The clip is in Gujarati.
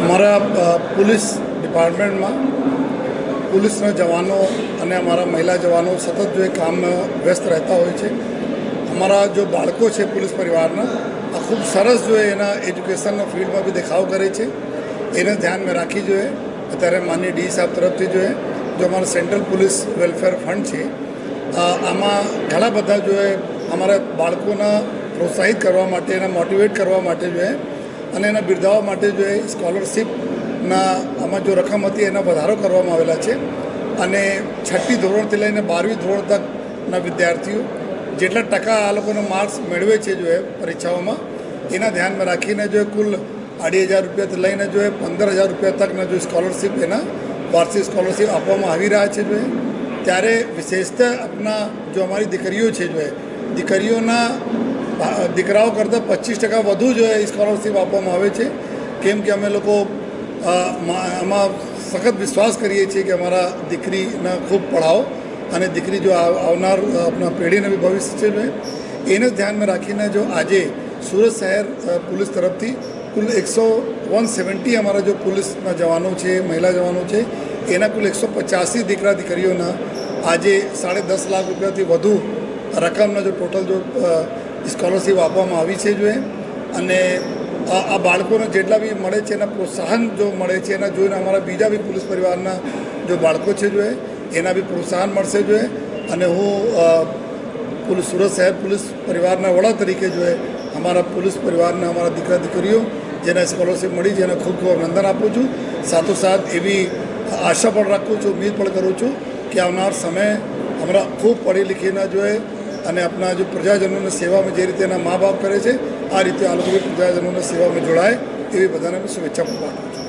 અમારા પોલીસ ડિપાર્ટમેન્ટમાં પોલીસના જવાનો અને અમારા મહિલા જવાનો સતત જો એ કામમાં વ્યસ્ત રહેતા હોય છે. અમારા જો બાળકો છે પોલીસ પરિવારના આ ખૂબ સરસ જો એના એજ્યુકેશનના ફિલ્ડમાં બી દેખાવ કરે છે. એને ધ્યાનમાં રાખી જોઈએ અત્યારે માનનીય ડી સાહેબ તરફથી જો અમારા સેન્ટ્રલ પોલીસ વેલફેર ફંડ છે આમાં ઘણા બધા જો અમારા બાળકોના પ્રોત્સાહિત કરવા માટે એના મોટિવેટ કરવા માટે જો અને એના બિરદાવવા માટે જો સ્કોલરશીપના આમાં જો રકમ હતી એના વધારો કરવામાં આવેલા છે. અને 6ઠ્ઠી ધોરણથી લઈને 12મી ધોરણ તકના વિદ્યાર્થીઓ જેટલા ટકા આ લોકોના માર્ક્સ મેળવે છે જો પરીક્ષાઓમાં એના ધ્યાનમાં રાખીને જો કુલ 2,500 રૂપિયાથી લઈને જો 15,000 રૂપિયા તકના જો સ્કોલરશીપ એના વાર્ષિક સ્કોલરશીપ આપવામાં આવી રહ્યા છે જો ત્યારે વિશેષતા આપણા જો અમારી દીકરીઓ છે જો દીકરીઓના દીકરાઓ કરતાં 25% વધુ જો સ્કોલરશીપ આપવામાં આવે છે. કેમ કે અમે લોકો આમાં સખત વિશ્વાસ કરીએ છીએ કે અમારા દીકરીને ખૂબ પઢાવો અને દીકરી જો આવનાર આપણા પેઢીને બી ભવિષ્ય છે જો એને ધ્યાનમાં રાખીને જો આજે સુરત શહેર પોલીસ તરફથી કુલ 170 અમારા જો પોલીસના જવાનો છે મહિલા જવાનો છે એના કુલ 185 દીકરા દીકરીઓના આજે 10.5 લાખ રૂપિયાથી વધુ રકમના જો ટોટલ જો સ્કોલરશીપ આપવામાં આવી છે જો અને આ બાળકોને જેટલા બી મળે છે એના પ્રોત્સાહન જો મળે છે એના જોઈને અમારા બીજા બી પોલીસ પરિવારના જો બાળકો છે જો એના બી પ્રોત્સાહન મળશે જો અને હું સુરત શહેર પોલીસ પરિવારના વડા તરીકે જો અમારા પોલીસ પરિવારના અમારા દીકરા દીકરીઓ જેને સ્કોલરશીપ મળી છે એને ખૂબ ખૂબ અભિનંદન આપું છું. સાથોસાથ એવી આશા પણ રાખું છું, ઉમ્મીદ પણ કરું છું કે આવનાર સમય હમણાં ખૂબ પઢી લીખીને જોઈએ અને આપણા જો પ્રજાજનોની સેવામાં જે રીતે એના મા બાપ કરે છે આ રીતે આ લોકો બી પ્રજાજનોની સેવામાં જોડાય એવી બધાને શુભેચ્છા પણ પાઠવું છું.